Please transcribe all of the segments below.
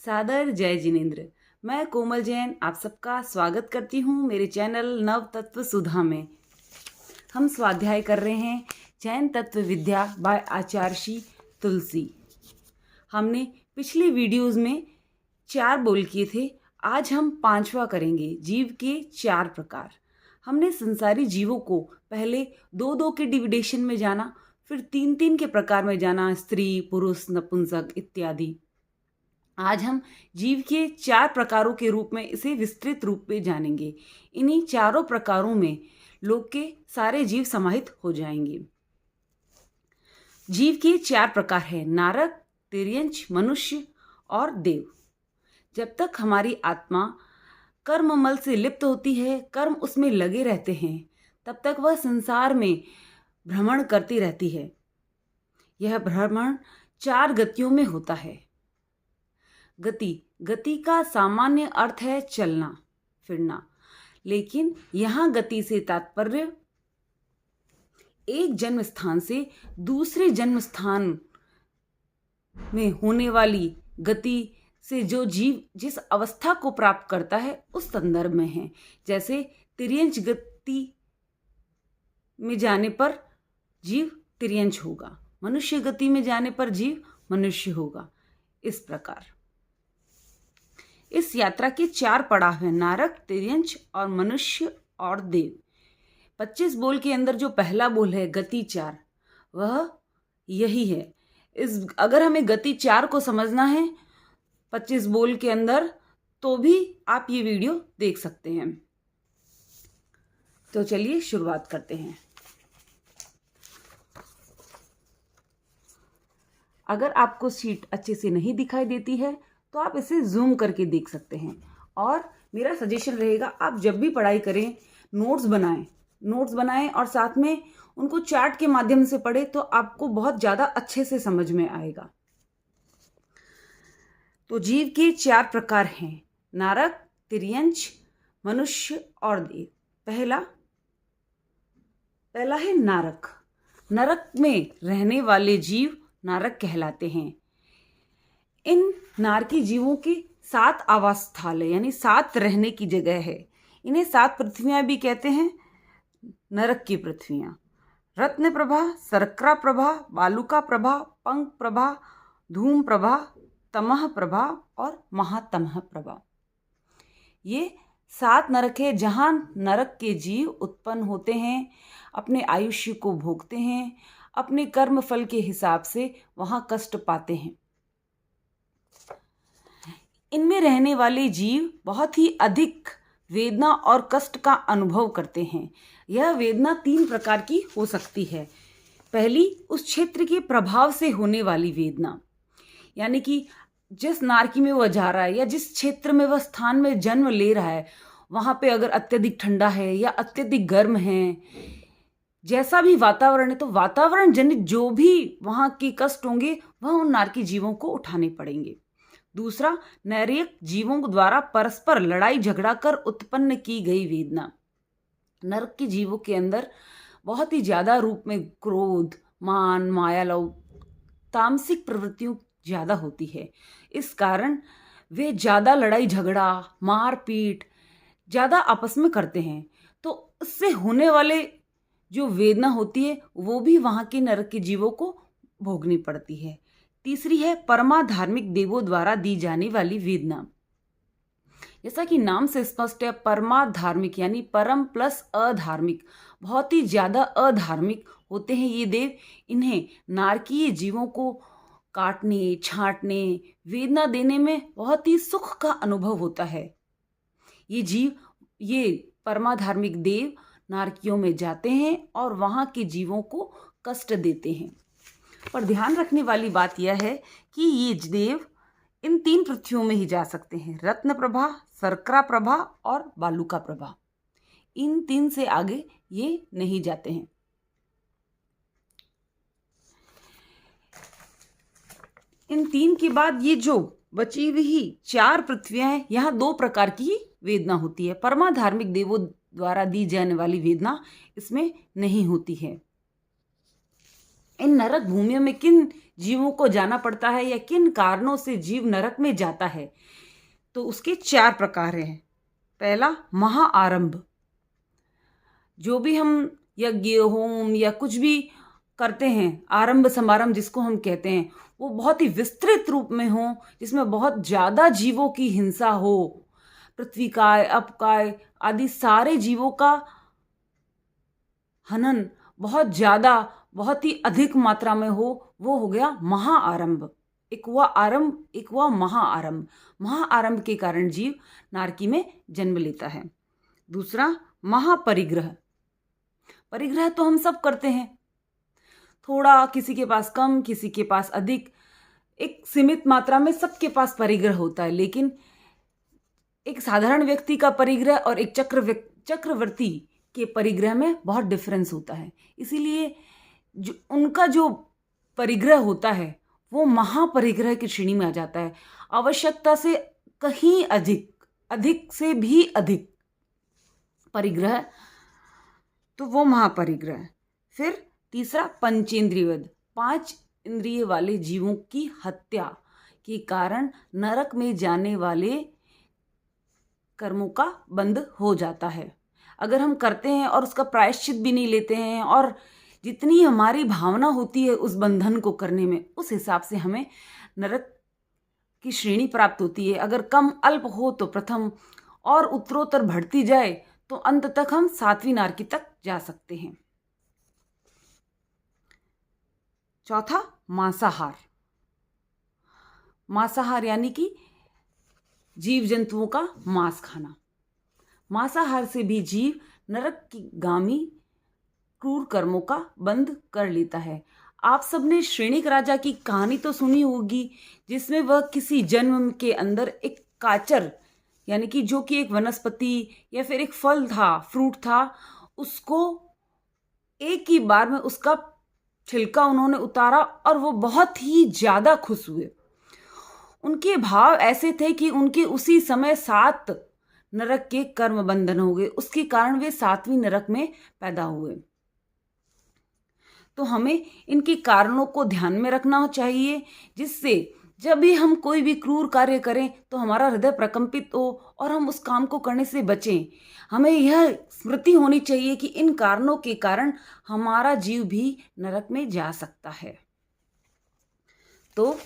सादर जय जिनेन्द्र। मैं कोमल जैन आप सबका स्वागत करती हूँ मेरे चैनल नव तत्व सुधा में। हम स्वाध्याय कर रहे हैं जैन तत्व विद्या बाय आचार्य तुलसी। हमने पिछले वीडियोस में 4 बोल किए थे, आज हम 5वां करेंगे, जीव के 4 प्रकार। हमने संसारी जीवों को पहले 2-2 के डिविडेशन में जाना, फिर 3-3 के प्रकार में जाना, स्त्री, पुरुष, नपुंसक इत्यादि। आज हम जीव के 4 प्रकारों के रूप में इसे विस्तृत रूप में जानेंगे। इन्हीं चारों प्रकारों में लोक के सारे जीव समाहित हो जाएंगे। जीव के 4 प्रकार हैं नारक, तिर्यंच, मनुष्य और देव। जब तक हमारी आत्मा कर्ममल से लिप्त होती है, कर्म उसमें लगे रहते हैं, तब तक वह संसार में भ्रमण करती रहती है। यह भ्रमण 4 गतियों में होता है। गति का सामान्य अर्थ है चलना फिरना, लेकिन यहाँ गति से तात्पर्य एक जन्म स्थान से दूसरे जन्म स्थान में होने वाली गति से जो जीव जिस अवस्था को प्राप्त करता है उस संदर्भ में है। जैसे तिर्यंच गति में जाने पर जीव तिर्यंच होगा, मनुष्य गति में जाने पर जीव मनुष्य होगा। इस प्रकार इस यात्रा के 4 पड़ाव हैं, नारक, तिर्यंच और मनुष्य और देव। 25 बोल के अंदर जो पहला बोल है गति 4, वह यही है। अगर हमें गति 4 को समझना है 25 बोल के अंदर, तो भी आप ये वीडियो देख सकते हैं। तो चलिए शुरुआत करते हैं। अगर आपको शीट अच्छे से नहीं दिखाई देती है तो आप इसे जूम करके देख सकते हैं। और मेरा सजेशन रहेगा, आप जब भी पढ़ाई करें नोट्स बनाएं और साथ में उनको चार्ट के माध्यम से पढ़ें, तो आपको बहुत ज़्यादा अच्छे से समझ में आएगा। तो जीव के 4 प्रकार हैं नारक, तिर्यंच, मनुष्य और देव। पहला है नारक। नरक में रहने वाले जीव नारक कहलाते हैं। इन नारकी जीवों के 7 आवास स्थल है, यानी 7 रहने की जगह है। इन्हें 7 पृथ्वियां भी कहते हैं, नरक की पृथ्वियां। रत्न प्रभा, शर्करा प्रभा, बालुका प्रभा, पंख प्रभा, धूम प्रभा, तमह प्रभा और महातमह प्रभा। ये 7 नरक है जहां नरक के जीव उत्पन्न होते हैं, अपने आयुष्य को भोगते हैं, अपने कर्म फल के हिसाब से वहां कष्ट पाते हैं। इनमें रहने वाले जीव बहुत ही अधिक वेदना और कष्ट का अनुभव करते हैं। यह वेदना 3 प्रकार की हो सकती है। पहली, उस क्षेत्र के प्रभाव से होने वाली वेदना, यानी कि जिस नारकी में वह जा रहा है या जिस क्षेत्र में वह स्थान में जन्म ले रहा है, वहां पे अगर अत्यधिक ठंडा है या अत्यधिक गर्म है, जैसा भी वातावरण है, तो वातावरण जनित जो भी वहां के कष्ट होंगे वह उन नारकी जीवों को उठाने पड़ेंगे। दूसरा, नैरिक जीवों द्वारा परस्पर लड़ाई झगड़ा कर उत्पन्न की गई वेदना। नरक के जीवों के अंदर बहुत ही ज्यादा रूप में क्रोध, मान, माया, लोभ, तामसिक प्रवृत्तियों ज्यादा होती है। इस कारण वे ज्यादा लड़ाई झगड़ा, मारपीट ज्यादा आपस में करते हैं। तो उससे होने वाले जो वेदना होती है वो भी वहां के नरक के जीवों को भोगनी पड़ती है। तीसरी है परमाधार्मिक देवों द्वारा दी जाने वाली वेदना। जैसा कि नाम से स्पष्ट है, परमाधार्मिक यानी परम प्लस अधार्मिक, बहुत ही ज्यादा अधार्मिक होते हैं ये देव। इन्हें नारकीय जीवों को काटने, छांटने, वेदना देने में बहुत ही सुख का अनुभव होता है। ये परमाधार्मिक देव नारकियों में जाते हैं और वहां के जीवों को कष्ट देते हैं। पर ध्यान रखने वाली बात यह है कि ये देव इन 3 पृथ्वियों में ही जा सकते हैं, रत्न प्रभा, शर्करा प्रभा और बालुका प्रभा। इन 3 से आगे ये नहीं जाते हैं। इन 3 के बाद ये जो बची हुई 4 पृथ्वियां हैं, यहाँ 2 प्रकार की वेदना होती है। परमाधार्मिक देवों द्वारा दी जाने वाली वेदना इसमें नहीं होती है। इन नरक भूमियों में किन जीवों को जाना पड़ता है या किन कारणों से जीव नरक में जाता है, तो उसके 4 प्रकार हैं। पहला, महाआरंभ। जो भी हम यज्ञ होम या कुछ भी करते हैं, आरंभ समारंभ जिसको हम कहते हैं, वो बहुत ही विस्तृत रूप में हो, जिसमें बहुत ज्यादा जीवों की हिंसा हो, पृथ्वी काय, अपकाय आदि सारे जीवों का हनन बहुत ज्यादा, बहुत ही अधिक मात्रा में हो गया महाआरंभ। एक हुआ आरंभ, एक हुआ महाआरंभ। महाआरंभ के कारण जीव नारकी में जन्म लेता है। दूसरा, महापरिग्रह। परिग्रह तो हम सब करते हैं, थोड़ा किसी के पास कम, किसी के पास अधिक, एक सीमित मात्रा में सबके पास परिग्रह होता है। लेकिन एक साधारण व्यक्ति का परिग्रह और एक चक्रवर्ती के परिग्रह में बहुत डिफरेंस होता है। इसीलिए उनका जो परिग्रह होता है वो महापरिग्रह की श्रेणी में आ जाता है। आवश्यकता से कहीं अधिक, अधिक से भी अधिक परिग्रह, तो वो महापरिग्रह। फिर तीसरा, पंचेंद्रियवध। 5 इंद्रिय वाले जीवों की हत्या के कारण नरक में जाने वाले कर्मों का बंध हो जाता है। अगर हम करते हैं और उसका प्रायश्चित भी नहीं लेते हैं और जितनी हमारी भावना होती है उस बंधन को करने में, उस हिसाब से हमें नरक की श्रेणी प्राप्त होती है। अगर कम अल्प हो तो प्रथम, और उत्तरोत्तर बढ़ती जाए तो अंत तक हम 7वीं नारकी तक जा सकते हैं। चौथा, मांसाहार। मांसाहार यानी कि जीव जंतुओं का मांस खाना। मांसाहार से भी जीव नरक की गामी क्रूर कर्मों का बंध कर लेता है। आप सबने श्रेणिक राजा की कहानी तो सुनी होगी, जिसमें वह किसी जन्म के अंदर एक काचर, यानी कि जो कि एक वनस्पति या फिर एक फल था, फ्रूट था, उसको एक ही बार में उसका छिलका उन्होंने उतारा और वो बहुत ही ज्यादा खुश हुए। उनके भाव ऐसे थे कि उनके उसी समय 7 नरक के कर्म बंधन हो गए, उसके कारण वे 7वीं नरक में पैदा हुए। तो हमें इनके कारणों को ध्यान में रखना चाहिए, जिससे जब भी हम कोई भी क्रूर कार्य करें तो हमारा हृदय प्रकंपित हो और हम उस काम को करने से बचें। हमें यह स्मृति होनी चाहिए कि इन कारणों के कारण हमारा जीव भी नरक में जा सकता है। तो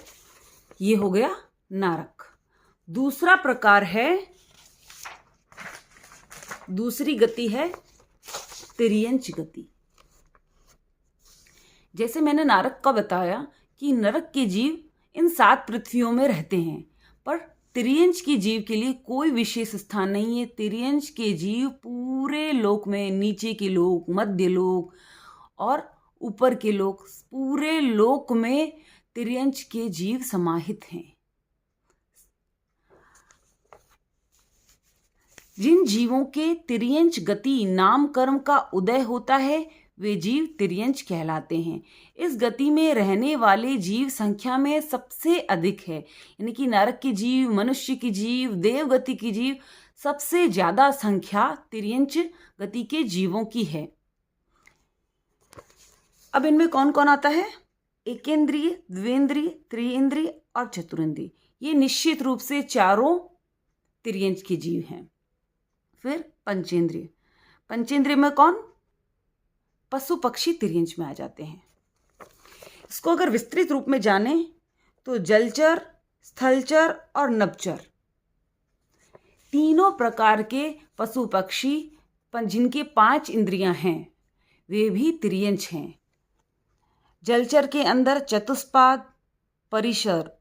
ये हो गया नरक। दूसरा प्रकार है, दूसरी गति है तिर्यंच गति। जैसे मैंने नरक का बताया कि नरक के जीव इन 7 पृथ्वियों में रहते हैं, पर तिर्यंच के जीव के लिए कोई विशेष स्थान नहीं है। तिर्यंच के जीव पूरे लोक में, नीचे के लोक, मध्य लोक और ऊपर के लोक, पूरे लोक में तिर्यंच के जीव समाहित हैं। जिन जीवों के तिर्यंच गति नाम कर्म का उदय होता है वे जीव तिर्यंच कहलाते हैं। इस गति में रहने वाले जीव संख्या में सबसे अधिक है, यानी कि नरक के जीव, मनुष्य की जीव, देवगति की जीव, सबसे ज्यादा संख्या तिर्यंच गति के जीवों की है। अब इनमें कौन कौन आता है? एकेंद्रिय, द्विंद्रिय, त्रिइंद्रिय और चतुरिंद्रिय। ये निश्चित रूप से चारों तिर्यंच के जीव हैं। फिर पंचेंद्रिय। पंचेंद्रिय में कौन? पशु पक्षी तिर्यंच में आ जाते हैं। इसको अगर विस्तृत रूप में जाने तो जलचर, स्थलचर और नभचर, तीनों प्रकार के पशु पक्षी जिनके 5 इंद्रियां हैं वे भी तिर्यंच हैं। जलचर के अंदर चतुष्पाद, परिसर्प,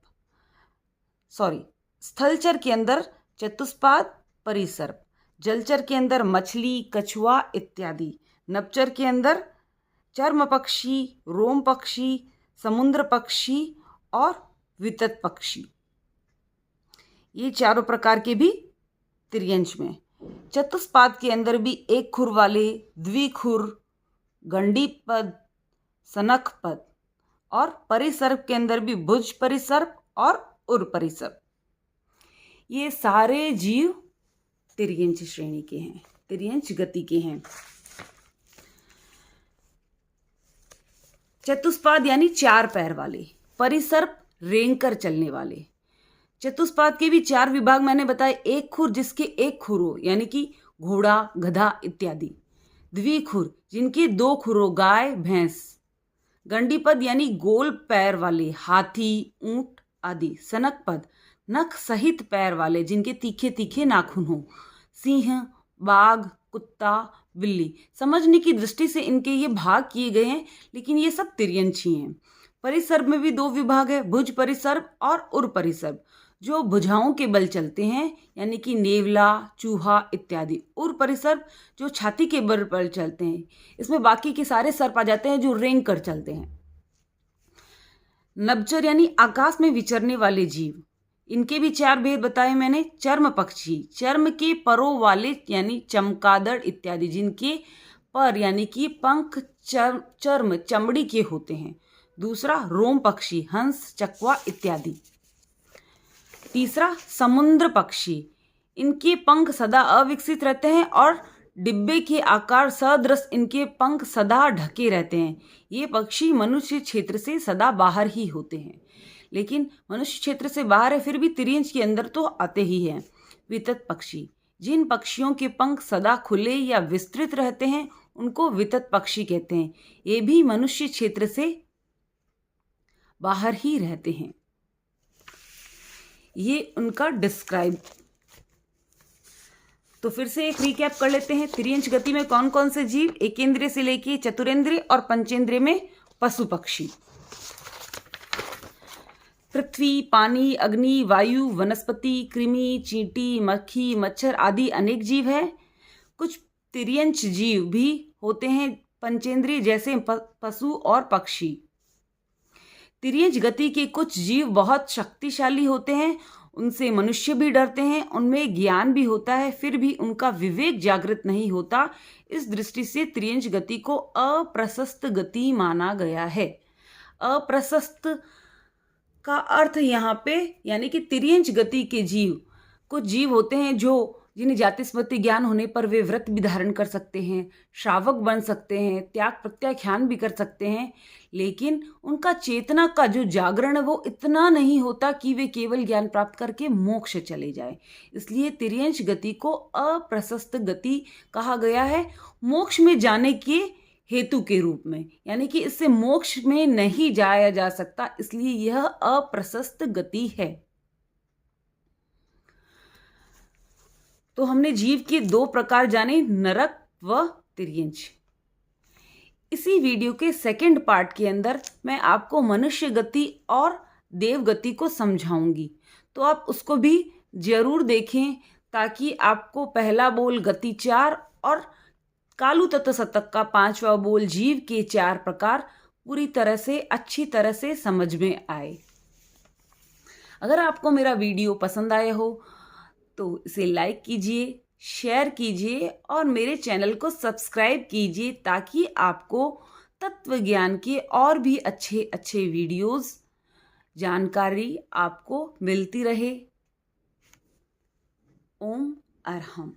स्थलचर के अंदर चतुष्पाद, परिसर्प, जलचर के अंदर मछली, कछुआ इत्यादि, नभचर के अंदर चर्म पक्षी, रोम पक्षी, समुद्र पक्षी और वितत पक्षी। ये चारों प्रकार के भी तिर्यंच में। चतुष्पाद के अंदर भी एक खुर वाले, द्विखुर, गंडीपद, सनखपद, और परिसर्प के अंदर भी भुज परिसर्प और उर परिसर्प। ये सारे जीव तिर्यंच श्रेणी के हैं, तिर्यंच गति के हैं। चतुष्पाद यानी 4 पैर वाले, परिसर्प रेंग कर चलने वाले। चतुष्पाद के भी 4 विभाग मैंने बताए, एक खुर जिसके एक खुर हो यानी कि घोड़ा, गधा इत्यादि। द्विखुर जिनके 2 खुर हो, गाय, भैंस। गंडीपद यानी गोल पैर वाले, हाथी, ऊंट आदि। सनकपद नख सहित पैर वाले जिनके तीखे तीखे नाखून हो। सिंह, बाघ, कुत्ता, बिल्ली। समझने की दृष्टि से इनके ये भाग किए गए हैं, लेकिन ये सब तिर्यंची हैं। परिसर्प में भी 2 विभाग है, भुज परिसर्प और उर परिसर्प, जो भुजाओं के बल चलते हैं यानी कि नेवला, चूहा इत्यादि। उर परिसर्प जो छाती के बल पर चलते हैं। इसमें बाकी के सारे सर्प आ जाते हैं जो रेंग कर चलते हैं। नभचर यानी आकाश में विचरने वाले जीव, इनके भी 4 भेद बताए मैंने। चर्म पक्षी, चर्म के परों वाले यानी चमगादड़ इत्यादि, जिनके पर यानी कि पंख चर्म चमड़ी के होते हैं। दूसरा रोम पक्षी, हंस, चकवा इत्यादि। तीसरा समुद्र पक्षी, इनके पंख सदा अविकसित रहते हैं और डिब्बे के आकार सदृश इनके पंख सदा ढके रहते हैं। ये पक्षी मनुष्य क्षेत्र से सदा बाहर ही होते हैं, लेकिन मनुष्य क्षेत्र से बाहर है फिर भी तिर्यंच के अंदर तो आते ही हैं। वितत पक्षी, जिन पक्षियों के पंख सदा खुले या विस्तृत रहते हैं उनको वितत पक्षी कहते हैं। ये भी मनुष्य क्षेत्र से बाहर ही रहते हैं। ये उनका डिस्क्राइब। तो फिर से एक रिकैप कर लेते हैं। तिर्यंच गति में कौन कौन से जीव, एकेंद्रिय से लेके चतुरेंद्रिय और पंचेंद्रिय में पशु पक्षी। पृथ्वी, पानी, अग्नि, वायु, वनस्पति, कृमि, चींटी, मक्खी, मच्छर आदि अनेक जीव है। कुछ तिर्यंच जीव भी होते हैं पंचेंद्रिय, जैसे पशु और पक्षी। तिर्यंच गति के कुछ जीव बहुत शक्तिशाली होते हैं, उनसे मनुष्य भी डरते हैं, उनमें ज्ञान भी होता है, फिर भी उनका विवेक जागृत नहीं होता। इस दृष्टि से तिर्यंच गति को अप्रशस्त गति माना गया है। अप्रशस्त का अर्थ यहाँ पे यानी कि तिर्यंच गति के जीव, कुछ जीव होते हैं जो जिन्हें जाति स्मृति ज्ञान होने पर वे व्रत भी धारण कर सकते हैं, श्रावक बन सकते हैं, त्याग प्रत्याख्यान भी कर सकते हैं, लेकिन उनका चेतना का जो जागरण है वो इतना नहीं होता कि वे केवल ज्ञान प्राप्त करके मोक्ष चले जाए। इसलिए तिर्यंच गति को अप्रशस्त गति कहा गया है, मोक्ष में जाने के हेतु के रूप में, यानी कि इससे मोक्ष में नहीं जाया जा सकता, इसलिए यह अप्रशस्त गति है। तो हमने जीव के 2 प्रकार जाने, नरक व तिर्यंच। इसी वीडियो के सेकंड पार्ट के अंदर मैं आपको मनुष्य गति और देव गति को समझाऊंगी, तो आप उसको भी जरूर देखें ताकि आपको पहला बोल गति 4 और कालू तत्व शतक का 5वां बोल जीव के 4 प्रकार पूरी तरह से अच्छी तरह से समझ में आए। अगर आपको मेरा वीडियो पसंद आया हो तो इसे लाइक कीजिए, शेयर कीजिए और मेरे चैनल को सब्सक्राइब कीजिए ताकि आपको तत्व ज्ञान के और भी अच्छे अच्छे वीडियोस, जानकारी आपको मिलती रहे। ओम अरहम।